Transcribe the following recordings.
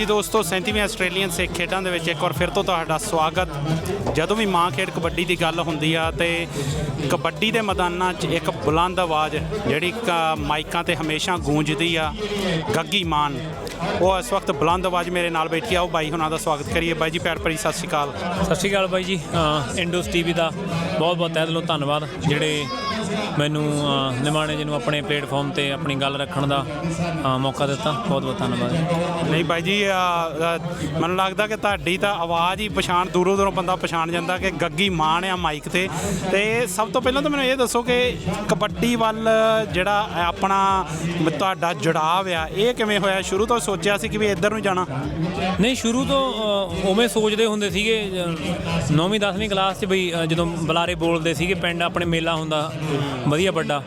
जी दोस्तों 37वीं ਆਸਟ੍ਰੇਲੀਅਨ ਸਿੱਖ ਖੇਡਾਂ ਦੇ ਵਿੱਚ ਇੱਕ ਵਾਰ ਫਿਰ ਤੋਂ ਤੁਹਾਡਾ ਸਵਾਗਤ। ਜਦੋਂ ਵੀ ਮਾਂ ਖੇਡ ਕਬੱਡੀ ਦੀ ਗੱਲ ਹੁੰਦੀ ਆ ਤੇ ਕਬੱਡੀ ਦੇ ਮੈਦਾਨਾਂ 'ਚ ਇੱਕ ਬੁਲੰਦ ਆਵਾਜ਼ ਜਿਹੜੀ ਮਾਈਕਾਂ ਤੇ ਹਮੇਸ਼ਾ ਗੂੰਜਦੀ ਆ, ਗੱਗੀ ਮਾਨ, ਉਹ ਇਸ ਵਕਤ ਬੁਲੰਦ ਆਵਾਜ਼ ਮੇਰੇ ਨਾਲ ਬੈਠੀ ਆ। ਉਹ ਬਾਈ ਹੁਣਾਂ ਦਾ ਸਵਾਗਤ ਕਰੀਏ। ਬਾਈ ਜੀ ਪਿਆਰ ਭਰੀ ਸਤਿ ਸ਼੍ਰੀ ਅਕਾਲ। ਸਤਿ ਸ਼੍ਰੀ ਅਕਾਲ ਬਾਈ ਜੀ। ਇੰਡੋਸ ਟੀਵੀ ਦਾ ਬਹੁਤ ਬਹੁਤ ਤਹਿ ਦਿਲੋਂ ਧੰਨਵਾਦ ਜਿਹੜੇ ਮੈਨੂੰ ਨਿਮਾਣੇ ਜੀ ਨੂੰ ਆਪਣੇ ਪਲੇਟਫਾਰਮ 'ਤੇ ਆਪਣੀ ਗੱਲ ਰੱਖਣ ਦਾ ਮੌਕਾ ਦਿੱਤਾ। ਬਹੁਤ ਬਹੁਤ ਧੰਨਵਾਦ। ਨਹੀਂ ਬਾਈ ਜੀ, ਮੈਨੂੰ ਲੱਗਦਾ ਕਿ ਤੁਹਾਡੀ ਤਾਂ ਆਵਾਜ਼ ਹੀ ਪਛਾਣ, ਦੂਰੋਂ ਦੂਰੋਂ ਬੰਦਾ ਪਛਾਣ ਜਾਂਦਾ ਕਿ ਗੱਗੀ ਮਾਨ ਆ ਮਾਈਕ 'ਤੇ। ਅਤੇ ਸਭ ਤੋਂ ਪਹਿਲਾਂ ਤਾਂ ਮੈਨੂੰ ਇਹ ਦੱਸੋ ਕਿ ਕਬੱਡੀ ਵੱਲ ਜਿਹੜਾ ਆਪਣਾ ਤੁਹਾਡਾ ਜੁੜਾਵ ਆ ਇਹ ਕਿਵੇਂ ਹੋਇਆ? ਸ਼ੁਰੂ ਤੋਂ ਸੋਚਿਆ ਸੀ ਕਿ ਵੀ ਇੱਧਰ ਨੂੰ ਜਾਣਾ? ਨਹੀਂ, ਸ਼ੁਰੂ ਤੋਂ ਉਵੇਂ ਸੋਚਦੇ ਹੁੰਦੇ ਸੀਗੇ 9ਵੀਂ 10ਵੀਂ ਕਲਾਸ 'ਚ ਬਈ ਜਦੋਂ ਬੁਲਾਰੇ ਬੋਲਦੇ ਸੀਗੇ ਪਿੰਡ ਆਪਣੇ ਮੇਲਾ ਹੁੰਦਾ ਵਧੀਆ ਵੱਡਾ,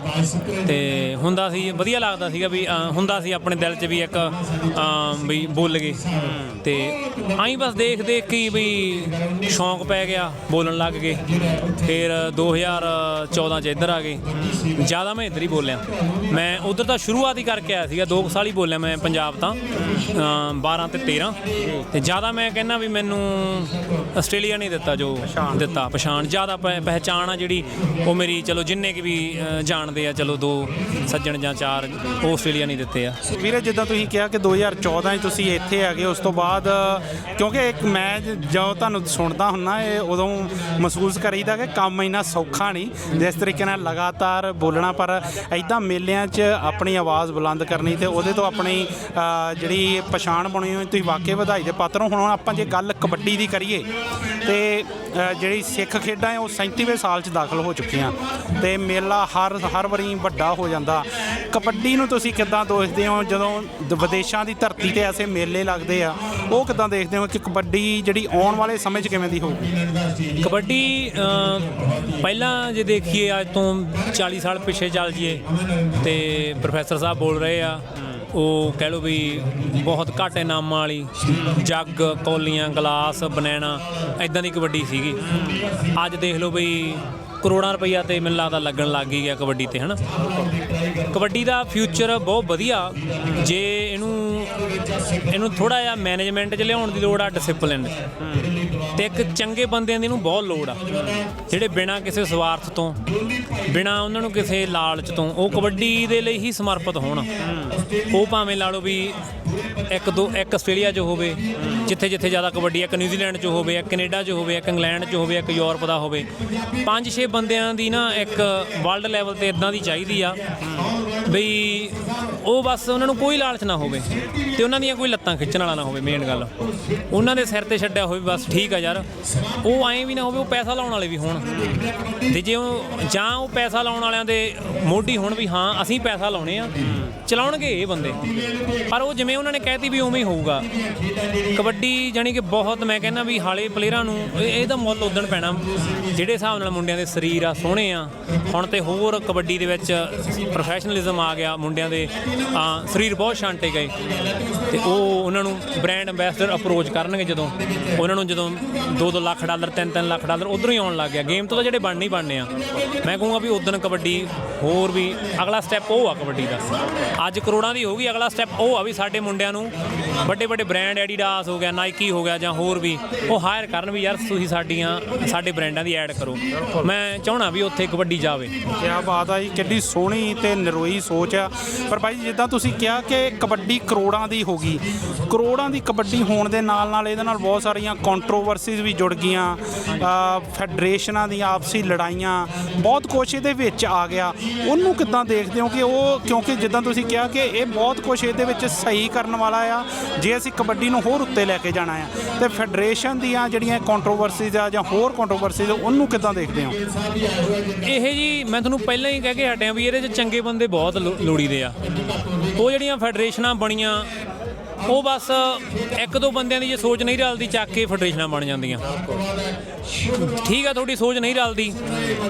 ਅਤੇ ਹੁੰਦਾ ਸੀ ਵਧੀਆ ਲੱਗਦਾ ਸੀਗਾ ਵੀ ਹੁੰਦਾ ਸੀ ਆਪਣੇ ਦਿਲ 'ਚ ਵੀ ਇੱਕ ਵੀ ਬੋਲ ਗਏ। ਅਤੇ ਆਈਂ ਬਸ ਦੇਖ ਦੇਖ ਕੇ ਬਈ ਸ਼ੌਂਕ ਪੈ ਗਿਆ, ਬੋਲਣ ਲੱਗ ਗਏ। ਫਿਰ 2014 'ਚ ਇੱਧਰ ਆ ਗਏ। ਜ਼ਿਆਦਾ ਮੈਂ ਇੱਧਰ ਹੀ ਬੋਲਿਆ। ਮੈਂ ਉੱਧਰ ਤਾਂ ਸ਼ੁਰੂਆਤ ਹੀ ਕਰਕੇ ਆਇਆ ਸੀਗਾ, 2 ਸਾਲ ਹੀ ਬੋਲਿਆ ਮੈਂ ਪੰਜਾਬ ਤਾਂ 12 ਤੇ 13। ਅਤੇ ਜ਼ਿਆਦਾ ਮੈਂ ਕਹਿੰਦਾ ਵੀ ਮੈਨੂੰ ਆਸਟ੍ਰੇਲੀਆ ਨਹੀਂ ਦਿੱਤਾ ਜੋ ਦਿੱਤਾ ਪਛਾਣ, ਜ਼ਿਆਦਾ ਪਹਿਚਾਣ ਆ ਜਿਹੜੀ ਉਹ ਮੇਰੀ। ਚਲੋ ਜਿੰਨੇ ਕਿ ਵੀ ਜਾਣਦੇ ਆ, ਚਲੋ 2 ਸੱਜਣ ਜਾਂ 4 ਉਹ ਆਸਟ੍ਰੇਲੀਆ ਨਹੀਂ ਦਿੱਤੇ ਆ। ਵੀਰੇ ਜਿੱਦਾਂ ਤੁਸੀਂ ਕਿਹਾ ਕਿ 2014 'ਚ ਤੁਸੀਂ ਇੱਥੇ ਆ ਗਏ, ਉਸ ਤੋਂ ਬਾਅਦ ਕਿਉਂਕਿ ਇੱਕ ਮੈਂ ਜਦੋਂ ਤੁਹਾਨੂੰ ਸੁਣਦਾ ਹੁੰਦਾ ਇਹ ਉਦੋਂ ਮਹਿਸੂਸ ਕਰੀਦਾ ਕਿ ਕੰਮ ਇੰਨਾ ਸੌਖਾ ਨਹੀਂ ਜਿਸ ਤਰੀਕੇ ਨਾਲ ਲਗਾਤਾਰ ਬੋਲਣਾ, ਪਰ ਇੱਦਾਂ ਮੇਲਿਆਂ 'ਚ ਆਪਣੀ ਆਵਾਜ਼ ਬੁਲੰਦ ਕਰਨੀ ਅਤੇ ਉਹਦੇ ਤੋਂ ਆਪਣੀ ਜਿਹੜੀ ਪਛਾਣ ਬਣੀ ਹੋਈ, ਤੁਸੀਂ ਵਾਕਈ ਵਧਾਈ ਦੇ ਪਾਤਰ ਹੋ। ਹੁਣ ਆਪਾਂ ਜੇ ਗੱਲ ਕਬੱਡੀ ਦੀ ਕਰੀਏ ਅਤੇ ਜਿਹੜੀ ਸਿੱਖ ਖੇਡਾਂ ਹੈ ਉਹ 37ਵੇਂ ਸਾਲ 'ਚ ਦਾਖਲ ਹੋ ਚੁੱਕੀਆਂ ਅਤੇ ਮੇਲਾ ਹਰ ਵਾਰੀ ਵੱਡਾ ਹੋ ਜਾਂਦਾ। ਕਬੱਡੀ ਨੂੰ ਤੁਸੀਂ ਕਿੱਦਾਂ ਦੇਖਦੇ ਹੋ ਜਦੋਂ ਵਿਦੇਸ਼ਾਂ ਦੀ ਧਰਤੀ 'ਤੇ ਐਸੇ ਮੇਲੇ ਲੱਗਦੇ ਆ? ਉਹ ਕਿੱਦਾਂ ਦੇਖਦੇ ਹੋ ਕਿ ਕਬੱਡੀ ਜਿਹੜੀ ਆਉਣ ਵਾਲੇ ਸਮੇਂ 'ਚ ਕਿਵੇਂ ਦੀ ਹੋਊਗੀ? ਕਬੱਡੀ ਪਹਿਲਾਂ ਜੇ ਦੇਖੀਏ ਅੱਜ ਤੋਂ 40 ਸਾਲ ਪਿੱਛੇ ਚੱਲ ਜਾਈਏ ਅਤੇ ਪ੍ਰੋਫੈਸਰ ਸਾਹਿਬ ਬੋਲ ਰਹੇ ਆ, ਉਹ ਕਹਿ ਲਓ ਵੀ ਬਹੁਤ ਘੱਟ ਇਨਾਮਾਂ ਵਾਲੀ ਜੱਗ, ਕੌਲੀਆਂ, ਗਲਾਸ, ਬਨੈਣਾ ਇੱਦਾਂ ਦੀ ਕਬੱਡੀ ਸੀਗੀ। ਅੱਜ ਦੇਖ ਲਓ ਬਈ ਕਰੋੜਾਂ ਰੁਪਈਆ ਤੇ ਮੈਨੂੰ ਲੱਗਦਾ ਲੱਗਣ ਲੱਗ ਹੀ ਗਿਆ ਕਬੱਡੀ 'ਤੇ, ਹੈ ਨਾ। ਕਬੱਡੀ ਦਾ ਫਿਊਚਰ ਬਹੁਤ ਵਧੀਆ ਜੇ ਇਹਨੂੰ ਥੋੜ੍ਹਾ ਜਿਹਾ ਮੈਨੇਜਮੈਂਟ 'ਚ ਲਿਆਉਣ ਦੀ ਲੋੜ ਆ, ਡਿਸਿਪਲਿਨ ਅਤੇ ਇੱਕ ਚੰਗੇ ਬੰਦਿਆਂ ਦੀ ਇਹਨੂੰ ਬਹੁਤ ਲੋੜ ਆ ਜਿਹੜੇ ਬਿਨਾਂ ਕਿਸੇ ਸਵਾਰਥ ਤੋਂ, ਬਿਨਾਂ ਉਹਨਾਂ ਨੂੰ ਕਿਸੇ ਲਾਲਚ ਤੋਂ ਉਹ ਕਬੱਡੀ ਦੇ ਲਈ ਹੀ ਸਮਰਪਿਤ ਹੋਣ। ਉਹ ਭਾਵੇਂ ਲਾ ਲਓ ਵੀ ਇੱਕ ਆਸਟ੍ਰੇਲੀਆ 'ਚ ਹੋਵੇ ਜਿੱਥੇ ਜਿੱਥੇ ਜ਼ਿਆਦਾ ਕਬੱਡੀ, ਇੱਕ ਨਿਊਜ਼ੀਲੈਂਡ 'ਚ ਹੋਵੇ, ਇੱਕ ਕੈਨੇਡਾ 'ਚ ਹੋਵੇ, ਇੱਕ ਇੰਗਲੈਂਡ 'ਚ ਹੋਵੇ, ਇੱਕ ਯੂਰਪ ਦਾ ਹੋਵੇ। 5-6 ਬੰਦਿਆਂ ਦੀ ਨਾ ਇੱਕ ਵਰਲਡ ਲੈਵਲ 'ਤੇ ਇੱਦਾਂ ਦੀ ਚਾਹੀਦੀ ਆ ਬਈ ਉਹ ਬਸ ਉਹਨਾਂ ਨੂੰ ਕੋਈ ਲਾਲਚ ਨਾ ਹੋਵੇ ਅਤੇ ਉਹਨਾਂ ਦੀਆਂ ਕੋਈ ਲੱਤਾਂ ਖਿੱਚਣ ਵਾਲਾ ਨਾ ਹੋਵੇ। ਮੇਨ ਗੱਲ ਉਹਨਾਂ ਦੇ ਸਿਰ 'ਤੇ ਛੱਡਿਆ ਹੋਵੇ ਬਸ, ਠੀਕ ਆ ਯਾਰ। ਉਹ ਐਂ ਵੀ ਨਾ ਹੋਵੇ ਉਹ ਪੈਸਾ ਲਾਉਣ ਵਾਲੇ ਵੀ ਹੋਣ, ਅਤੇ ਜੇ ਉਹ ਪੈਸਾ ਲਾਉਣ ਵਾਲਿਆਂ ਦੇ ਮੋਢੀ ਹੋਣ ਵੀ ਹਾਂ ਅਸੀਂ ਪੈਸਾ ਲਾਉਣੇ ਆ, ਚਲਾਉਣਗੇ ਇਹ ਬੰਦੇ। ਪਰ ਉਹ ਜਿਵੇਂ ਉਹਨਾਂ ਨੇ ਕਹਿਤੀ ਵੀ ਉਵੇਂ ਹੀ ਹੋਊਗਾ। ਕਬੱਡੀ ਜਾਣੀ ਕਿ ਬਹੁਤ, ਮੈਂ ਕਹਿੰਦਾ ਵੀ ਹਾਲੇ ਪਲੇਅਰਾਂ ਨੂੰ ਇਹਦਾ ਮੁੱਲ ਉੱਦਣ ਪੈਣਾ ਜਿਹੜੇ ਹਿਸਾਬ ਨਾਲ ਮੁੰਡਿਆਂ ਦੇ ਸਰੀਰ ਆ ਸੋਹਣੇ ਆ ਹੁਣ, ਅਤੇ ਹੋਰ ਕਬੱਡੀ ਦੇ ਵਿੱਚ ਪ੍ਰੋਫੈਸ਼ਨਲਿਜ਼ਮ ਆ ਗਿਆ, ਮੁੰਡਿਆਂ ਦੇ ਸਰੀਰ ਬਹੁਤ ਛਾਂਟੇ ਗਏ। ਅਤੇ ਉਹਨਾਂ ਨੂੰ ਬ੍ਰਾਂਡ ਅੰਬੈਸਡਰ ਅਪਰੋਚ ਕਰਨਗੇ ਜਦੋਂ ਉਹਨਾਂ ਨੂੰ 2-2 ਲੱਖ ਡਾਲਰ, 3-3 ਲੱਖ ਡਾਲਰ ਉੱਧਰੋਂ ਹੀ ਆਉਣ ਲੱਗ ਗਿਆ। ਗੇਮ ਤੋਂ ਤਾਂ ਜਿਹੜੇ ਬਣਨੇ ਹੀ ਬਣਨੇ ਆ। ਮੈਂ ਕਹੂੰਗਾ ਵੀ ਉੱਦਣ ਕਬੱਡੀ ਹੋਰ ਵੀ ਅਗਲਾ ਸਟੈਪ ਉਹ ਆ ਕਬੱਡੀ ਦਾ। ਅੱਜ ਕਰੋੜਾਂ ਦੀ ਹੋਊਗੀ, ਅਗਲਾ ਸਟੈਪ ਉਹ ਆ ਵੀ ਸਾਡੇ ਮੁੰਡਿਆਂ ਨੂੰ ਵੱਡੇ ਵੱਡੇ ਬ੍ਰਾਂਡ, ਐਡੀਡਾਸ ਹੋ ਗਿਆ, ਨਾਈਕੀ ਹੋ ਗਿਆ ਜਾਂ ਹੋਰ ਵੀ, ਉਹ ਹਾਇਰ ਕਰਨ ਵੀ ਯਾਰ ਤੁਸੀਂ ਸਾਡੇ ਬ੍ਰਾਂਡਾਂ ਦੀ ਐਡ ਕਰੋ। ਮੈਂ ਚਾਹੁੰਦਾ ਵੀ ਉੱਥੇ ਕਬੱਡੀ ਜਾਵੇ। ਕਿਆ ਬਾਤ ਆ ਜੀ, ਕਿੱਡੀ ਸੋਹਣੀ ਅਤੇ ਨਰੋਈ ਸੋਚ ਆ। ਪਰ ਬਾਈ ਜਿੱਦਾਂ ਤੁਸੀਂ ਕਿਹਾ ਕਿ ਕਬੱਡੀ ਕਰੋੜਾਂ ਦੀ ਹੋ ਗਈ, ਕਰੋੜਾਂ ਦੀ ਕਬੱਡੀ ਹੋਣ ਦੇ ਨਾਲ ਨਾਲ ਇਹਦੇ ਨਾਲ ਬਹੁਤ ਸਾਰੀਆਂ ਕੰਟਰੋਵਰਸੀਜ਼ ਵੀ ਜੁੜ ਗਈਆਂ, ਫੈਡਰੇਸ਼ਨਾਂ ਦੀਆਂ ਆਪਸੀ ਲੜਾਈਆਂ, ਬਹੁਤ ਕੁਛ ਇਹਦੇ ਵਿੱਚ ਆ ਗਿਆ। ਉਹਨੂੰ ਕਿੱਦਾਂ ਦੇਖਦੇ ਹੋ ਕਿ ਕਿਉਂਕਿ ਜਿੱਦਾਂ ਤੁਸੀਂ ਕਿਹਾ ਕਿ ਇਹ ਬਹੁਤ ਕੁਛ ਇਹਦੇ ਵਿੱਚ ਸਹੀ ਕਰਨ ਵਾਲਾ ਆ ਜੇ ਅਸੀਂ ਕਬੱਡੀ ਨੂੰ ਹੋਰ ਉੱਤੇ ਲੈ ਕੇ ਜਾਣਾ ਆ, ਅਤੇ ਫੈਡਰੇਸ਼ਨ ਦੀਆਂ ਜਿਹੜੀਆਂ ਕੰਟਰੋਵਰਸੀਜ਼ ਆ ਜਾਂ ਹੋਰ ਕੰਟਰੋਵਰਸੀਜ਼ ਉਹਨੂੰ ਕਿੱਦਾਂ ਦੇਖਦੇ ਹੋ? ਇਹ ਜੀ ਮੈਂ ਤੁਹਾਨੂੰ ਪਹਿਲਾਂ ਹੀ ਕਹਿ ਕੇ ਹਟਿਆ ਵੀ ਇਹਦੇ 'ਚ ਚੰਗੇ ਬੰਦੇ ਬਹੁਤ ਲੋੜੀਦੇ ਆ। ਉਹ ਜਿਹੜੀਆਂ ਫੈਡਰੇਸ਼ਨਾਂ ਬਣੀਆਂ ਉਹ ਬਸ 1-2 ਬੰਦਿਆਂ ਦੀ ਜੇ ਸੋਚ ਨਹੀਂ ਰਲਦੀ ਚੱਕ ਕੇ ਫੈਡਰੇਸ਼ਨਾਂ ਬਣ ਜਾਂਦੀਆਂ। ਠੀਕ ਆ ਤੁਹਾਡੀ ਸੋਚ ਨਹੀਂ ਰਲਦੀ,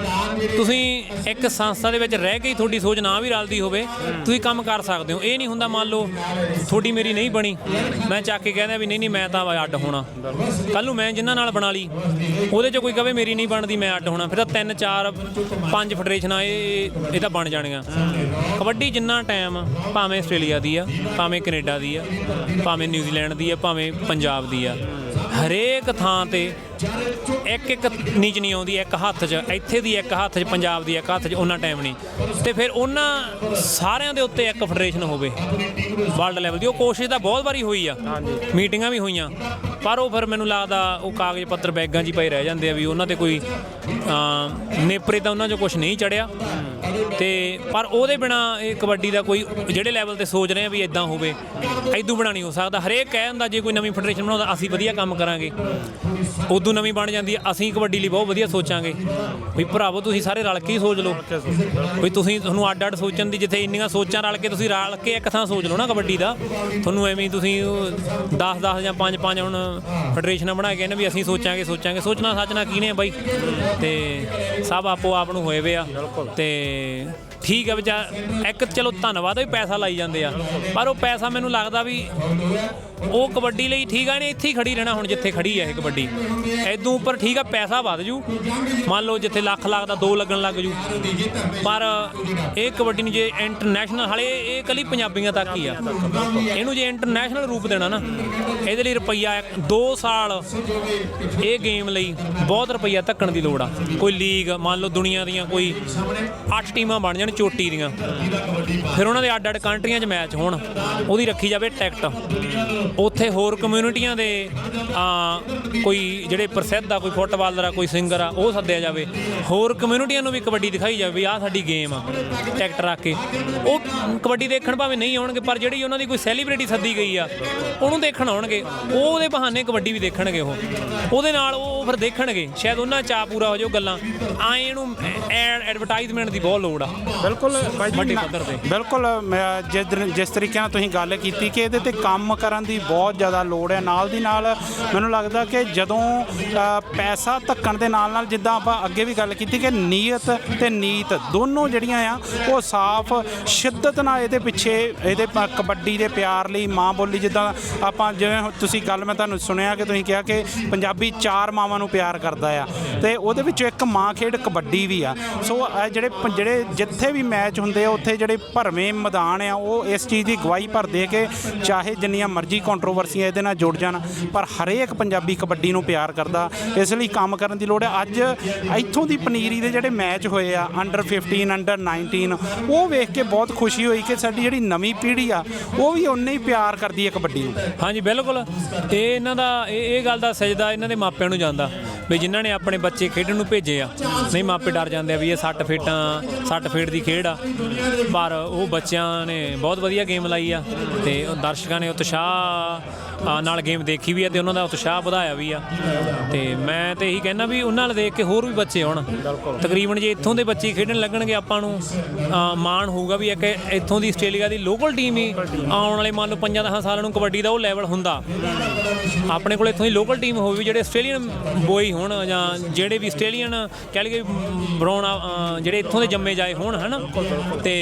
ਤੁਸੀਂ ਇੱਕ ਸੰਸਥਾ ਦੇ ਵਿੱਚ ਰਹਿ ਕੇ ਹੀ ਤੁਹਾਡੀ ਸੋਚ ਨਾ ਵੀ ਰਲਦੀ ਹੋਵੇ ਤੁਸੀਂ ਕੰਮ ਕਰ ਸਕਦੇ ਹੋ। ਇਹ ਨਹੀਂ ਹੁੰਦਾ ਮੰਨ ਲਓ ਤੁਹਾਡੀ ਮੇਰੀ ਨਹੀਂ ਬਣੀ, ਮੈਂ ਚੱਕ ਕੇ ਕਹਿੰਦਾ ਵੀ ਨਹੀਂ ਮੈਂ ਤਾਂ ਅੱਡ ਹੋਣਾ, ਕੱਲ੍ਹ ਨੂੰ ਮੈਂ ਜਿਨ੍ਹਾਂ ਨਾਲ ਬਣਾ ਲਈ ਉਹਦੇ 'ਚ ਕੋਈ ਕਵੇ ਮੇਰੀ ਨਹੀਂ ਬਣਦੀ ਮੈਂ ਅੱਡ ਹੋਣਾ, ਫਿਰ ਤਾਂ 3 4 5 ਫੈਡਰੇਸ਼ਨਾਂ ਇਹ ਤਾਂ ਬਣ ਜਾਣੀਆਂ। ਕਬੱਡੀ ਜਿੰਨਾ ਟਾਈਮ ਭਾਵੇਂ ਆਸਟ੍ਰੇਲੀਆ ਦੀ ਆ, ਭਾਵੇਂ ਕੈਨੇਡਾ ਦੀ ਆ, ਭਾਵੇਂ ਨਿਊਜ਼ੀਲੈਂਡ ਦੀ ਆ, ਭਾਵੇਂ ਪੰਜਾਬ ਦੀ ਆ, ਹਰੇਕ ਥਾਂ ਤੇ ਇੱਕ ਨੀਚ ਨਹੀਂ ਆਉਂਦੀ ਇੱਕ ਹੱਥ 'ਚ, ਇੱਥੇ ਦੀ ਇੱਕ ਹੱਥ 'ਚ, ਪੰਜਾਬ ਦੀ ਇੱਕ ਹੱਥ 'ਚ, ਉਹਨਾਂ ਟਾਈਮ ਨਹੀਂ। ਤੇ ਫਿਰ ਉਹਨਾਂ ਸਾਰਿਆਂ ਦੇ ਉੱਤੇ ਇੱਕ ਫੈਡਰੇਸ਼ਨ ਹੋਵੇ ਵਰਲਡ ਲੈਵਲ ਦੀ। ਉਹ ਕੋਸ਼ਿਸ਼ ਤਾਂ ਬਹੁਤ ਵਾਰੀ ਹੋਈ ਆ, ਮੀਟਿੰਗਾਂ ਵੀ ਹੋਈਆਂ, ਪਰ ਉਹ ਫਿਰ ਮੈਨੂੰ ਲੱਗਦਾ ਉਹ ਕਾਗਜ਼ ਪੱਤਰ ਬੈਗਾਂ 'ਚ ਹੀ ਪਏ ਰਹਿ ਜਾਂਦੇ ਆ ਵੀ ਉਹਨਾਂ ਤੇ ਕੋਈ ਨੇਪਰੇ ਤਾਂ ਉਹਨਾਂ 'ਚੋਂ ਕੁਛ ਨਹੀਂ ਚੜਿਆ। ਤੇ ਪਰ ਉਹਦੇ ਬਿਨਾ ਇਹ ਕਬੱਡੀ ਦਾ ਕੋਈ ਜਿਹੜੇ ਲੈਵਲ ਤੇ ਸੋਚ ਰਹੇ ਆ ਵੀ ਇਦਾਂ ਹੋਵੇ, ਇਦੋਂ ਬਣਾ ਨਹੀਂ ਹੋ ਸਕਦਾ। ਹਰੇਕ ਕਹਿ ਹੁੰਦਾ ਜੇ ਕੋਈ ਨਵੀਂ ਫੈਡਰੇਸ਼ਨ ਬਣਾਉਂਦਾ ਅਸੀਂ ਵਧੀਆ ਕੰਮ ਕਰਾਂਗੇ, ਉਦੋਂ ਨਵੀਂ ਬਣ ਜਾਂਦੀ ਹੈ ਅਸੀਂ ਕਬੱਡੀ ਲਈ ਬਹੁਤ ਵਧੀਆ ਸੋਚਾਂਗੇ। ਵੀ ਭਰਾਵੋ ਤੁਸੀਂ ਸਾਰੇ ਰਲ ਕੇ ਹੀ ਸੋਚ ਲਓ, ਵੀ ਤੁਹਾਨੂੰ ਅੱਡ ਅੱਡ ਸੋਚਣ ਦੀ ਜਿੱਥੇ ਇੰਨੀਆਂ ਸੋਚਾਂ ਰਲ ਕੇ ਤੁਸੀਂ ਰਲ ਕੇ ਇੱਕ ਥਾਂ ਸੋਚ ਲਓ ਨਾ ਕਬੱਡੀ ਦਾ। ਤੁਹਾਨੂੰ ਐਵੇਂ ਤੁਸੀਂ 10 ਜਾਂ 5 ਹੁਣ ਫੈਡਰੇਸ਼ਨਾਂ ਬਣਾ ਕੇ ਨੇ ਵੀ ਅਸੀਂ ਸੋਚਾਂਗੇ ਸੋਚਣਾ ਸੱਚਣਾ ਕਿਹਨੇ ਬਾਈ, ਤੇ ਸਭ ਆਪੋ ਆਪ ਨੂੰ ਹੋਏ ਵੇ ਆ। ਤੇ ਠੀਕ ਹੈ ਵਿਚਾਰ ਇੱਕ ਚਲੋ ਧੰਨਵਾਦ ਵੀ ਪੈਸਾ ਲਾਈ ਜਾਂਦੇ ਆ, ਪਰ ਉਹ ਪੈਸਾ ਮੈਨੂੰ ਲੱਗਦਾ ਵੀ ਉਹ ਕਬੱਡੀ ਲਈ ਠੀਕ ਆ, ਇਹਨੇ ਇੱਥੇ ਹੀ ਖੜੀ ਰਹਿਣਾ ਹੁਣ ਜਿੱਥੇ ਖੜੀ ਹੈ ਇਹ ਕਬੱਡੀ। ਇਦੋਂ ਉੱਪਰ ਠੀਕ ਆ ਪੈਸਾ ਵੱਧ ਜੂ, ਮੰਨ ਲਓ ਜਿੱਥੇ ਲੱਖ ਲੱਗਦਾ 2 ਲੱਗਣ ਲੱਗ ਜੂ, ਪਰ ਇਹ ਕਬੱਡੀ ਨੂੰ ਜੇ ਇੰਟਰਨੈਸ਼ਨਲ ਹਾਲੇ ਇਹ ਇਕੱਲੀ ਪੰਜਾਬੀਆਂ ਤੱਕ ਹੀ ਆ, ਇਹਨੂੰ ਜੇ ਇੰਟਰਨੈਸ਼ਨਲ ਰੂਪ ਦੇਣਾ ਨਾ ਇਹਦੇ ਲਈ ਰੁਪਈਆ 2 ਸਾਲ ਇਹ ਗੇਮ ਲਈ ਬਹੁਤ ਰੁਪਈਆ ਧੱਕਣ ਦੀ ਲੋੜ ਆ। ਕੋਈ ਲੀਗ ਮੰਨ ਲਓ ਦੁਨੀਆ ਦੀਆਂ ਕੋਈ 8 ਟੀਮਾਂ ਬਣ ਜਾਣ ਚੋਟੀ ਦੀਆਂ, ਫਿਰ ਉਹਨਾਂ ਦੇ ਅੱਡ ਅੱਡ ਕੰਟਰੀਆਂ 'ਚ ਮੈਚ ਹੋਣ, ਉਹਦੀ ਰੱਖੀ ਜਾਵੇ ਟਿਕਟ, ਉੱਥੇ ਹੋਰ ਕਮਿਊਨਿਟੀਆਂ ਦੇ ਕੋਈ ਜਿਹੜੇ ਪ੍ਰਸਿੱਧ ਆ, ਕੋਈ ਫੁੱਟਬਾਲਰ ਆ, ਕੋਈ ਸਿੰਗਰ ਆ, ਉਹ ਸੱਦਿਆ ਜਾਵੇ, ਹੋਰ ਕਮਿਊਨਿਟੀਆਂ ਨੂੰ ਵੀ ਕਬੱਡੀ ਦਿਖਾਈ ਜਾਵੇ ਵੀ ਆਹ ਸਾਡੀ ਗੇਮ ਆ, ਟਿਕਟ ਰੱਖ ਕੇ ਉਹ ਕਬੱਡੀ ਦੇਖਣ ਭਾਵੇਂ ਨਹੀਂ ਆਉਣਗੇ, ਪਰ ਜਿਹੜੀ ਉਹਨਾਂ ਦੀ ਕੋਈ ਸੈਲੀਬ੍ਰਿਟੀ ਸੱਦੀ ਗਈ ਆ ਉਹਨੂੰ ਦੇਖਣ ਆਉਣਗੇ, ਉਹਦੇ ਬਹਾਨੇ ਕਬੱਡੀ ਵੀ ਦੇਖਣਗੇ, ਉਹਦੇ ਨਾਲ ਉਹ ਫਿਰ ਦੇਖਣਗੇ, ਸ਼ਾਇਦ ਉਹਨਾਂ ਚਾਅ ਪੂਰਾ ਹੋ ਜਾਓ ਗੱਲਾਂ ਆਏ। ਇਹਨੂੰ ਐਡਵਰਟਾਈਜ਼ਮੈਂਟ ਦੀ ਬਹੁਤ ਲੋੜ ਆ। ਬਿਲਕੁਲ ਵੱਡੇ ਪੱਧਰ ਤੇ ਬਿਲਕੁਲ ਜਿਸ ਤਰੀਕੇ ਨਾਲ ਤੁਸੀਂ ਗੱਲ ਕੀਤੀ ਕਿ ਇਹਦੇ ਤੇ ਕੰਮ ਕਰਨ ਦੀ ਬਹੁਤ ਜ਼ਿਆਦਾ ਲੋੜ ਹੈ। ਨਾਲ ਦੀ ਨਾਲ ਮੈਨੂੰ ਲੱਗਦਾ ਕਿ ਜਦੋਂ ਪੈਸਾ ਧੱਕਣ ਦੇ ਨਾਲ ਨਾਲ ਜਿੱਦਾਂ ਆਪਾਂ ਅੱਗੇ ਵੀ ਗੱਲ ਕੀਤੀ ਕਿ ਨੀਅਤ ਤੇ ਨੀਤ ਦੋਨੋਂ ਜਿਹੜੀਆਂ ਆ ਉਹ ਸਾਫ਼ ਸ਼ਿੱਦਤ ਨਾਲ ਇਹਦੇ ਪਿੱਛੇ ਇਹਦੇ ਕਬੱਡੀ ਦੇ ਪਿਆਰ ਲਈ ਮਾਂ ਬੋਲੀ, ਜਿੱਦਾਂ ਆਪਾਂ ਜਿਵੇਂ ਤੁਸੀਂ ਗੱਲ ਮੈਂ ਤੁਹਾਨੂੰ ਸੁਣਿਆ ਕਿ ਤੁਸੀਂ ਕਿਹਾ ਕਿ ਪੰਜਾਬੀ 4 ਮਾਵਾਂ ਨੂੰ ਪਿਆਰ ਕਰਦਾ ਆ, ਤੇ ਉਹਦੇ ਵਿੱਚੋਂ ਇੱਕ ਮਾਂ ਖੇਡ ਕਬੱਡੀ ਵੀ ਆ। ਸੋ ਜਿਹੜੇ ਜਿੱਥੇ ਵੀ ਮੈਚ ਹੁੰਦੇ ਆ ਉੱਥੇ ਜਿਹੜੇ ਭਰਵੇਂ ਮੈਦਾਨ ਆ ਉਹ ਇਸ ਚੀਜ਼ ਦੀ ਗਵਾਹੀ ਭਰਦੇ ਕਿ ਚਾਹੇ ਜਿੰਨੀਆਂ ਮਰਜ਼ੀ ਕੰਟਰੋਵਰਸੀਆਂ ਇਹਦੇ ਨਾਲ ਜੁੜ ਜਾਣ, ਪਰ ਹਰੇਕ ਪੰਜਾਬੀ ਕਬੱਡੀ ਨੂੰ ਪਿਆਰ ਕਰਦਾ। ਇਸ ਲਈ ਕੰਮ ਕਰਨ ਦੀ ਲੋੜ ਹੈ। ਅੱਜ ਇੱਥੋਂ ਦੀ ਪਨੀਰੀ ਦੇ ਜਿਹੜੇ ਮੈਚ ਹੋਏ ਆ ਅੰਡਰ 15 ਅੰਡਰ 19 ਉਹ ਵੇਖ ਕੇ ਬਹੁਤ ਖੁਸ਼ੀ ਹੋਈ ਕਿ ਸਾਡੀ ਜਿਹੜੀ ਨਵੀਂ ਪੀੜ੍ਹੀ ਆ ਉਹ ਵੀ ਉਨੇ ਹੀ ਪਿਆਰ ਕਰਦੀ ਹੈ ਕਬੱਡੀ ਨੂੰ। ਹਾਂਜੀ ਬਿਲਕੁਲ, ਇਹ ਇਹਨਾਂ ਦਾ ਇਹ ਗੱਲ ਦਾ ਸਜਦਾ ਇਹਨਾਂ ਦੇ ਮਾਪਿਆਂ ਨੂੰ ਜਾਂਦਾ ਵੀ ਜਿਨ੍ਹਾਂ ਨੇ ਆਪਣੇ ਬੱਚੇ ਖੇਡਣ ਨੂੰ ਭੇਜੇ ਆ। ਨਹੀਂ ਮਾਪੇ ਡਰ ਜਾਂਦੇ ਆ ਵੀ ਇਹ 60 ਫੀਟ ਦੀ ਖੇਡ ਆ, ਪਰ ਉਹ ਬੱਚਿਆਂ ਨੇ ਬਹੁਤ ਵਧੀਆ ਗੇਮ ਲਾਈ ਆ ਤੇ ਦਰਸ਼ਕਾਂ ਨੇ ਉਤਸ਼ਾਹ ਨਾਲ ਗੇਮ ਦੇਖੀ ਵੀ ਆ ਤੇ ਉਹਨਾਂ ਦਾ ਉਤਸ਼ਾਹ ਵਧਾਇਆ ਵੀ ਆ। ਤੇ ਮੈਂ ਤੇ ਇਹੀ ਕਹਿੰਦਾ ਵੀ ਉਹਨਾਂ ਨਾਲ ਦੇਖ ਕੇ ਹੋਰ ਵੀ ਬੱਚੇ ਆਉਣ। ਤਕਰੀਬਨ ਜੇ ਇੱਥੋਂ ਦੇ ਬੱਚੇ ਖੇਡਣ ਲੱਗਣਗੇ ਆਪਾਂ ਨੂੰ ਮਾਣ ਹੋਊਗਾ ਵੀ ਇੱਕ ਇੱਥੋਂ ਦੀ ਆਸਟ੍ਰੇਲੀਆ ਦੀ ਲੋਕਲ ਟੀਮ ਹੀ ਆਉਣ ਵਾਲੇ ਮੰਨ ਲਓ 5-10 ਸਾਲਾਂ ਨੂੰ ਕਬੱਡੀ ਦਾ ਉਹ ਲੈਵਲ ਹੁੰਦਾ, ਆਪਣੇ ਕੋਲ ਇੱਥੋਂ ਦੀ ਲੋਕਲ ਟੀਮ ਹੋਵੇ ਜਿਹੜੇ ਆਸਟ੍ਰੇਲੀਅਨ ਬੋਏ ਹੋਣ ਜਾਂ ਜਿਹੜੇ ਵੀ ਆਸਟ੍ਰੇਲੀਅਨ ਕਹਿ ਲਈਏ ਬਰਾਉਨ ਜਿਹੜੇ ਇੱਥੋਂ ਦੇ ਜੰਮੇ ਜਾਏ ਹੋਣ ਹੈ ਨਾ, ਤੇ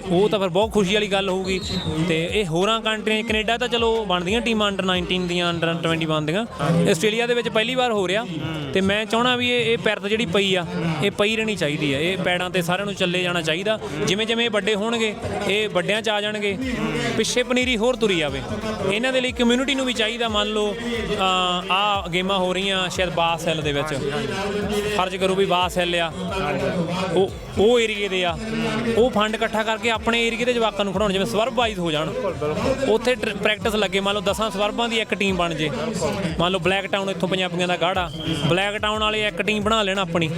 ਉਹ ਤਾਂ ਫਿਰ ਬਹੁਤ ਖੁਸ਼ੀ ਵਾਲੀ ਗੱਲ ਹੋਊਗੀ। ਤੇ ਇਹ ਹੋਰਾਂ ਕੰਟਰੀਆਂ ਕੈਨੇਡਾ ਤਾਂ ਚਲੋ ਬਣਦੀਆਂ ਟੀਮਾਂ ਅੰਡਰ 19 ਦੀਆਂ ਅੰਡਰ 20 ਬਣਦੀਆਂ, ਆਸਟ੍ਰੇਲੀਆ ਦੇ ਵਿੱਚ ਪਹਿਲੀ ਵਾਰ ਹੋ ਰਿਹਾ। ਤੇ ਮੈਂ ਚਾਹੁੰਦਾ ਵੀ ਇਹ ਪਿਰਤ ਜਿਹੜੀ ਪਈ ਆ ਇਹ ਪਈ ਰਹਿਣੀ ਚਾਹੀਦੀ ਆ, ਇਹ ਪੈੜਾਂ ਤੇ ਸਾਰਿਆਂ ਨੂੰ ਚੱਲੇ ਜਾਣਾ ਚਾਹੀਦਾ। ਜਿਵੇਂ ਜਿਵੇਂ ਇਹ ਵੱਡੇ ਹੋਣਗੇ ਇਹ ਵੱਡਿਆਂ 'ਚ ਆ ਜਾਣਗੇ, ਪਿੱਛੇ ਪਨੀਰੀ ਹੋਰ ਤੁਰੀ ਜਾਵੇ। ਇਹਨਾਂ ਦੇ ਲਈ ਕਮਿਊਨਿਟੀ ਨੂੰ ਵੀ ਚਾਹੀਦਾ, ਮੰਨ ਲਓ ਆਹ ਗੇਮਾਂ ਹੋ ਰਹੀਆਂ ਸ਼ਾਇਦ ਬਾਸ ਹਿੱਲ ਦੇ ਵਿੱਚ, ਫਰਜ਼ ਕਰੋ ਵੀ ਬਾਸ ਹਿੱਲ ਆ ਉਹ ਏਰੀਏ ਦੇ ਆ, ਉਹ ਫੰਡ ਇਕੱਠਾ ਕਰਕੇ ਆਪਣੇ ਏਰੀਏ ਦੇ ਜਵਾਕਾਂ ਨੂੰ ਖਿਡਾਉਣ, ਜਿਵੇਂ ਸਵਰਬ ਵਾਈਜ਼ ਹੋ ਜਾਣ, ਉੱਥੇ ਪ੍ਰੈਕਟਿਸ ਲੱਗੇ। ਮੰਨ ਲਓ 10 ਸਵਰਬਾਂ ਦੀ ਇੱਕ ਟੀਮ ਬਣ ਜੇ, ਮੰਨ ਲਓ ਬਲੈਕ ਟਾਊਨ ਇੱਥੋਂ ਪੰਜਾਬੀਆਂ ਦਾ ਗਾੜਾ, ਬਲੈਕ ਟਾਊਨ ਵਾਲੇ ਇੱਕ ਟੀਮ ਬਣਾ ਲੈਣ ਆਪਣੀ,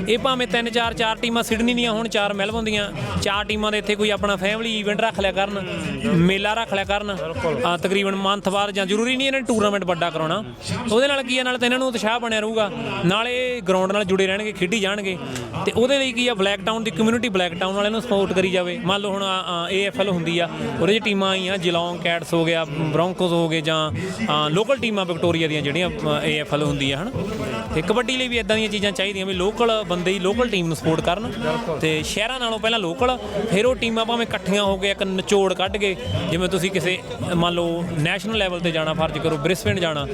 ਇਹ ਭਾਵੇਂ 3-4 ਟੀਮਾਂ ਸਿਡਨੀ ਦੀਆਂ ਹੋਣ, 4 ਮੈਲਬੌਰਨ ਦੀਆਂ, 4 ਟੀਮਾਂ ਦੇ ਇੱਥੇ ਕੋਈ ਆਪਣਾ ਫੈਮਿਲੀ ਇਵੈਂਟ ਰੱਖ ਲਿਆ ਕਰਨ, ਮੇਲਾ ਰੱਖ ਲਿਆ ਕਰਨ ਤਕਰੀਬਨ ਮੰਥ ਬਾਅਦ, ਜਾਂ ਜ਼ਰੂਰੀ ਨਹੀਂ ਇਹਨਾਂ ਨੇ ਟੂਰਨਾਮੈਂਟ ਵੱਡਾ ਕਰਾਉਣਾ। ਉਹਦੇ ਨਾਲ ਕੀ ਆ, ਨਾਲ ਤਾਂ ਇਹਨਾਂ ਨੂੰ ਉਤਸ਼ਾਹ ਬਣਿਆ ਰਹੂਗਾ, ਨਾਲੇ ਗਰਾਊਂਡ ਨਾਲ ਜੁੜੇ ਰਹਿਣਗੇ, ਖੇਡੀ ਜਾਣਗੇ। ਤੇ ਉਹਦੇ ਲਈ ਕੀ ਆ, ਬਲੈਕ ਟਾਊਨ ਦੀ ਕਮਿਊਨਿਟੀ ਬਲੈਕ ਟਾਊਨ ਵਾਲਿਆਂ ਨੂੰ ਸਪੋਰਟ ਕਰੀ ਜਾਵੇ। ਮੰਨ ਲਓ ਹੁਣ AFL ਹੁੰਦੀ ਆ, ਉਹਦੇ 'ਚ ਟੀਮਾਂ ਆਈਆਂ, ਜਿਲੌਂਗ ਕੈਟਸ ਹੋ ਗਿਆ, ਬ੍ਰੌਂਕੋਸ ਹੋ ਗਏ, ਜਾਂ ਲੋਕਲ ਟੀਮਾਂ ਵਿਕਟੋਰੀਆ ਦੀਆਂ ਜਿਹੜੀਆਂ AFL ਹੁੰਦੀ ਆ, ਹੈ ਨਾ। ਤੇ ਕਬੱਡੀ ਲਈ ਵੀ ਇਦਾਂ ਦੀਆਂ ਚੀਜ਼ਾਂ ਚਾਹੀਦੀਆਂ ਵੀ ਲੋਕਲ ਬੰਦੇ ਹੀ ਲੋਕਲ ਟੀਮ ਨੂੰ ਸਪੋਰਟ ਕਰਨ, ਤੇ ਸ਼ਹਿਰਾਂ ਨਾਲੋਂ ਪਹਿਲਾਂ ਲੋਕਲ, ਫਿਰ ਉਹ ਟੀਮਾਂ ਭਾਵੇਂ ਇਕੱਠੀਆਂ ਹੋ ਕੇ ਇੱਕ ਨਿਚੋੜ ਕੱਢ ਕੇ, ਜਿਵੇਂ ਤੁਸੀਂ ਕਿਸੇ ਮੰਨ ਲਓ ਨੈਸ਼ਨਲ ਲੈਵਲ ਤੇ ਜਾਣਾ, ਫਰਜ਼ ਕਰੋ ਬ੍ਰਿਸਬੇਨ ਜਾਣਾ,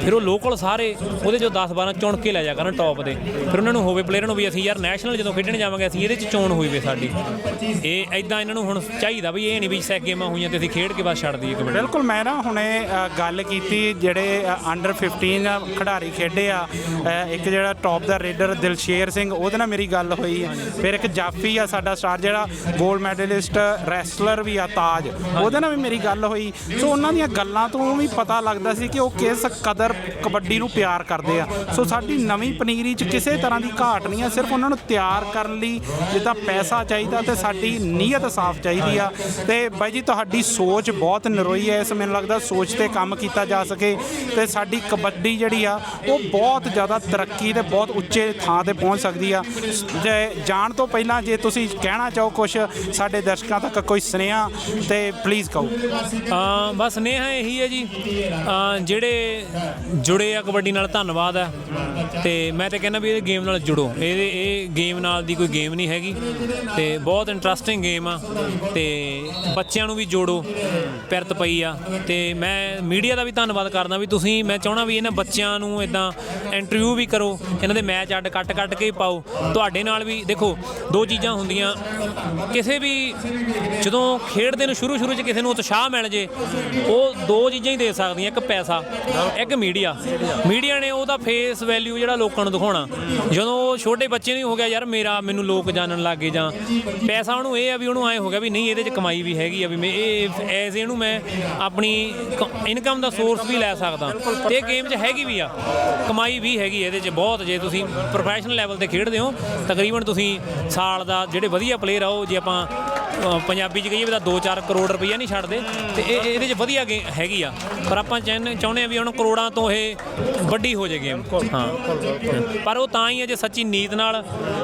ਫਿਰ ਉਹ ਲੋਕਲ ਸਾਰੇ ਉਹਦੇ 'ਚੋਂ 10-12 ਚੁਣ ਕੇ ਲੈ ਜਾ ਕਰਨ ਟੌਪ ਦੇ। ਫਿਰ ਉਹਨਾਂ ਨੂੰ ਹੋਵੇ ਪਲੇਅਰਾਂ ਨੂੰ ਵੀ ਅਸੀਂ ਯਾਰ ਨੈਸ਼ਨਲ ਜਦੋਂ ਖੇਡਣ ਜਾਵਾਂਗੇ ਅਸੀਂ ਇਹਦੇ 'ਚ ਚੋਣ ਹੋਈ ਵੇ ਸਾਡੀ। ਇਹ ਇਦਾਂ ਇਹਨਾਂ ਨੂੰ ਹੁਣ ਚਾਹੀਦਾ ਵੀ ਇਹ ਨਹੀਂ ਵੀ ਸੈਕ ਗੇਮਾਂ ਹੋਈਆਂ ਤੇ ਅਸੀਂ ਖੇਡ ਕੇ ਬਸ ਛੱਡ ਦਈਏ ਕਬੱਡੀ। ਬਿਲਕੁਲ, ਮੈਂ ਨਾ ਹੁਣੇ ਗੱਲ ਕੀਤੀ ਜਿਹੜੇ ਅੰਡਰ 15 ਖਿਡਾਰੀ ਖੇਡੇ ਆ, ਇੱਕ ਜਿਹੜਾ ਟੌਪ ਦਾ ਰੇਡਰ ਦਿਲਸ਼ੇਰ ਸਿੰਘ, ਉਹਦੇ ਨਾਲ ਮੇਰੀ ਗੱਲ ਹੋਈ। ਫਿਰ ਇੱਕ ਜਾਫੀ ਆ ਸਾਡਾ ਸਟਾਰ ਜਿਹੜਾ ਗੋਲਡ ਮੈਡਲਿਸਟ ਰੈਸਲਰ ਵੀ ਆ, ਤਾਜ, ਉਹਦੇ ਨਾਲ ਵੀ ਮੇਰੀ ਗੱਲ ਹੋਈ। ਸੋ ਉਹਨਾਂ ਦੀਆਂ ਗੱਲਾਂ ਤੋਂ ਵੀ ਪਤਾ ਲੱਗਦਾ ਸੀ ਕਿ ਉਹ ਕਿਸ ਕਦਰ ਕਬੱਡੀ ਨੂੰ ਪਿਆਰ ਕਰਦੇ ਆ। ਸੋ ਸਾਡੀ ਨਵੀਂ ਪਨੀਰੀ 'ਚ ਕਿਸੇ ਤਰ੍ਹਾਂ ਦੀ ਘਾਟ ਨਹੀਂ ਆ, ਸਿਰਫ ਉਹਨਾਂ ਨੂੰ ਤਿਆਰ ਕਰਨ ਲਈ ਜਿੱਦਾਂ ਪੈਸਾ ਚਾਹੀਦਾ ਤੇ ਸਾਡੀ ਨੀਅਤ ਸਾਫ਼ ਚਾਹੀਦੀ ਆ। ਤੇ ਬਾਈ ਜੀ ਤੁਹਾਡੀ ਸੋਚ ਬਹੁਤ ਨਰੋਈ ਹੈ, ਇਸ ਮੈਨੂੰ ਲੱਗਦਾ ਸੋਚ ਤੇ ਕੰਮ ਕੀਤਾ ਜਾ ਸਕੇ ਤੇ ਸਾਡੀ ਕਬੱਡੀ ਜਿਹੜੀ ਆ ਉਹ ਬਹੁਤ ਜ਼ਿਆਦਾ ਤਰੱਕੀ ਤੇ ਬਹੁਤ ਉੱਚੇ ਥਾਂ ਤੇ ਪਹੁੰਚ ਸਕਦੀ ਆ। ਜੇ ਜਾਣ ਤੋਂ ਪਹਿਲਾਂ ਜੇ ਤੁਸੀਂ ਕਹਿਣਾ ਚਾਹੋ ਕੁਝ ਸਾਡੇ ਦਰਸ਼ਕਾਂ ਤੱਕ ਕੋਈ ਸੁਨੇਹਾ ਤੇ ਪਲੀਜ਼ ਕਹੋ। ਬਸ ਸੁਨੇਹਾ ਇਹੀ ਹੈ ਜੀ, ਜਿਹੜੇ ਜੁੜੇ ਆ ਕਬੱਡੀ ਨਾਲ ਧੰਨਵਾਦ ਹੈ। ਤੇ ਮੈਂ ਤਾਂ ਕਹਿੰਦਾ ਵੀ ਇਹ ਗੇਮ ਨਾਲ ਜੁੜੋ, ਇਹ ਗੇਮ ਨਾਲ ਦੀ ਕੋਈ ਗੇਮ ਨਹੀਂ ਹੈਗੀ ਤੇ ਬਹੁਤ ਇੰਟਰਸਟਿੰਗ ਗੇਮ ਆ। ਤੇ ਬੱਚਿਆਂ ਨੂੰ ਵੀ ਜੋੜੋ, ਪਿਰਤ ਪਈ ਆ। ਤੇ ਮੈਂ ਮੀਡੀਆ ਦਾ ਵੀ ਧੰਨਵਾਦ ਕਰਦਾ ਵੀ ਤੁਸੀਂ, ਮੈਂ ਚਾਹੁੰਦਾ ਵੀ ਇਹਨਾਂ ਬੱਚਿਆਂ ਨੂੰ ਇਦਾਂ ਇੰਟਰਵਿਊ ਵੀ ਕਰੋ, ਇਹਨਾਂ ਦੇ ਮੈਚ ਅੱਡ ਕੱਟ ਕੇ ਪਾਓ। ਤੁਹਾਡੇ ਨਾਲ ਵੀ ਦੇਖੋ, ਦੋ ਚੀਜ਼ਾਂ ਹੁੰਦੀਆਂ ਕਿਸੇ ਵੀ, ਜਦੋਂ ਖੇਡਦੇ ਨੂੰ ਸ਼ੁਰੂ 'ਚ ਕਿਸੇ ਨੂੰ ਉਤਸ਼ਾਹ ਮਿਲ ਜੇ, ਉਹ ਦੋ ਚੀਜ਼ਾਂ ਹੀ ਦੇ ਸਕਦੀਆਂ, ਇੱਕ ਪੈਸਾ, ਇੱਕ ਮੀਡੀਆ ਨੇ ਉਹਦਾ ਫੇਸ ਵੈਲਿਊ ਜਿਹੜਾ ਲੋਕਾਂ ਨੂੰ ਦਿਖਾਉਣਾ। ਜਦੋਂ ਛੋਟੇ ਬੱਚੇ ਨੂੰ ਹੋ ਗਿਆ ਯਾਰ ਮੈਨੂੰ ਲੋਕ ਜਾਣਨ ਲੱਗ ਗਏ, ਜਾਂ ਪੈਸਾ ਉਹਨੂੰ ਇਹ ਆ ਵੀ ਉਹਨੂੰ ਐਂ ਹੋ ਗਿਆ ਵੀ ਨਹੀਂ ਇਹਦੇ 'ਚ ਕਮਾਈ ਵੀ ਹੈਗੀ ਆ, ਵੀ ਮੈਂ ਇਹ ਐਜ਼ ਇਹਨੂੰ ਮੈਂ ਆਪਣੀ ਇਨਕਮ ਦਾ ਸੋਰਸ ਵੀ ਲੈ ਸਕਦਾ। ਤੇ ਇਹ ਗੇਮ 'ਚ ਹੈਗੀ ਵੀ ਆ, ਕਮਾਈ ਵੀ ਹੈਗੀ ਇਹਦੇ 'ਚ ਬਹੁਤ। ਜੇ ਤੁਸੀਂ ਪ੍ਰੋਫੈਸ਼ਨਲ ਲੈਵਲ ਤੇ ਖੇਡਦੇ ਹੋ, ਤਕਰੀਬਨ ਤੁਸੀਂ ਸਾਲ ਦਾ ਜਿਹੜੇ ਵਧੀਆ ਪਲੇਅਰ ਆ, ਉਹ ਜੇ ਆਪਾਂ ਪੰਜਾਬੀ 'ਚ ਕਹੀਏ ਤਾਂ 2-4 ਕਰੋੜ ਰੁਪਈਆ ਨਹੀਂ ਛੱਡਦੇ, ਤੇ ਇਹਦੇ 'ਚ ਵਧੀਆ ਹੈਗੀ ਆ। ਪਰ ਆਪਾਂ ਚਾਹੁੰਦੇ ਆ ਵੀ ਹੁਣ ਕਰੋੜਾਂ ਤੋਂ ਇਹ ਵੱਡੀ ਹੋ ਜਾਏ ਗੇਮ। ਹਾਂ, ਪਰ ਉਹ ਤਾਂ ਹੀ ਹੈ ਜੇ ਸੱਚੀ ਨੀਤ ਨਾਲ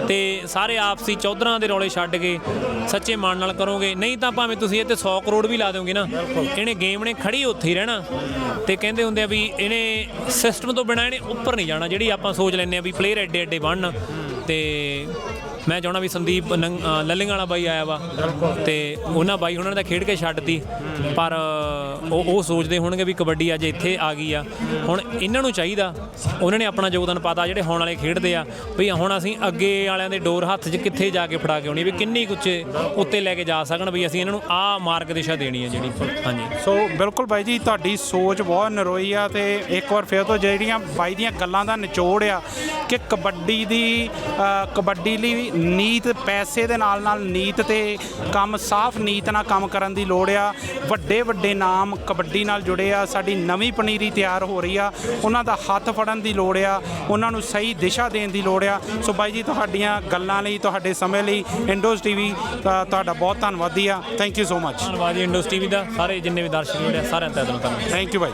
ਤੇ ਸਾਰੇ ਆਪਸੀ ਚੌਧਰਾਂ ਦੇ ਰੌਲੇ ਛੱਡ ਕੇ ਸੱਚੇ ਮਨ ਨਾਲ ਕਰੋਗੇ। ਨਹੀਂ ਤਾਂ ਭਾਵੇਂ ਤੁਸੀਂ ਇਹ ਤੇ 100 ਕਰੋੜ ਵੀ ਲਾ ਦਿਓਗੇ ਨਾ, ਇਹਨੇ ਗੇਮ ਨੇ ਖੜੀ ਉੱਥੇ ਹੀ ਰਹਿਣਾ। ਤੇ ਕਹਿੰਦੇ ਹੁੰਦੇ ਆ ਵੀ ਇਹਨੇ ਸਿਸਟਮ ਤੋਂ ਬਿਨਾਂ ਇਹਨੇ ਉੱਪਰ ਨਹੀਂ ਜਾਣਾ, ਜਿਹੜੀ ਆਪਾਂ ਸੋਚ ਲੈਂਦੇ ਆ ਵੀ ਪਲੇਅਰ ਐਡੇ ਬਣਨ। ਤੇ ਮੈਂ ਚਾਹੁੰਦਾ ਵੀ ਸੰਦੀਪ ਲੱਲਿੰਗ ਵਾਲਾ ਬਾਈ ਆਇਆ ਵਾ, ਤੇ ਉਹਨਾਂ ਬਾਈ ਉਹਨਾਂ ਨੇ ਤਾਂ ਖੇਡ ਕੇ ਛੱਡਤੀ, ਪਰ ਉਹ ਸੋਚਦੇ ਹੋਣਗੇ ਵੀ ਕਬੱਡੀ ਅੱਜ ਇੱਥੇ ਆ ਗਈ ਆ। ਹੁਣ ਇਹਨਾਂ ਨੂੰ ਚਾਹੀਦਾ, ਉਹਨਾਂ ਨੇ ਆਪਣਾ ਯੋਗਦਾਨ ਪਾਤਾ, ਜਿਹੜੇ ਹੁਣ ਵਾਲੇ ਖੇਡਦੇ ਆ, ਵੀ ਹੁਣ ਅਸੀਂ ਅੱਗੇ ਵਾਲਿਆਂ ਦੇ ਡੋਰ ਹੱਥ 'ਚ ਕਿੱਥੇ ਜਾ ਕੇ ਫੜਾ ਕੇ ਆਉਣੀ, ਵੀ ਕਿੰਨੀ ਕੁ ਉੱਤੇ ਲੈ ਕੇ ਜਾ ਸਕਣ, ਵੀ ਅਸੀਂ ਇਹਨਾਂ ਨੂੰ ਆਹ ਮਾਰਗ ਦਿਸ਼ਾ ਦੇਣੀ ਹੈ ਜਿਹੜੀ। ਹਾਂਜੀ, ਸੋ ਬਿਲਕੁਲ ਬਾਈ ਜੀ, ਤੁਹਾਡੀ ਸੋਚ ਬਹੁਤ ਨਰੋਈ ਆ। ਤੇ ਇੱਕ ਵਾਰ ਫਿਰ ਤੋਂ ਜਿਹੜੀਆਂ ਬਾਈ ਦੀਆਂ ਗੱਲਾਂ ਦਾ ਨਿਚੋੜ ਆ ਕਿ ਕਬੱਡੀ ਲਈ ਨੀਤ, ਪੈਸੇ ਦੇ ਨਾਲ ਨੀਤ ਤੇ ਕੰਮ, ਸਾਫ਼ ਨੀਤ ਨਾਲ ਕੰਮ ਕਰਨ ਦੀ ਲੋੜ ਆ। ਵੱਡੇ ਨਾਮ ਕਬੱਡੀ ਨਾਲ ਜੁੜੇ ਆ, ਸਾਡੀ ਨਵੀਂ ਪਨੀਰੀ ਤਿਆਰ ਹੋ ਰਹੀ ਆ, ਉਹਨਾਂ ਦਾ ਹੱਥ ਫੜਨ ਦੀ ਲੋੜ ਆ, ਉਹਨਾਂ ਨੂੰ ਸਹੀ ਦਿਸ਼ਾ ਦੇਣ ਦੀ ਲੋੜ ਆ। ਸੋ ਬਾਈ ਜੀ, ਤੁਹਾਡੀਆਂ ਗੱਲਾਂ ਲਈ, ਤੁਹਾਡੇ ਸਮੇਂ ਲਈ ਇੰਡੋਜ਼ ਟੀਵੀ ਤੁਹਾਡਾ ਬਹੁਤ ਧੰਨਵਾਦੀ ਆ। Thank you so much. ਧੰਨਵਾਦ ਜੀ ਇੰਡੋਜ਼ ਟੀਵੀ ਦਾ, ਸਾਰੇ ਜਿੰਨੇ ਵੀ ਦਰਸ਼ਕ ਜੁੜੇ ਆ ਸਾਰਿਆਂ ਦਾ ਧੰਨਵਾਦ। Thank you by.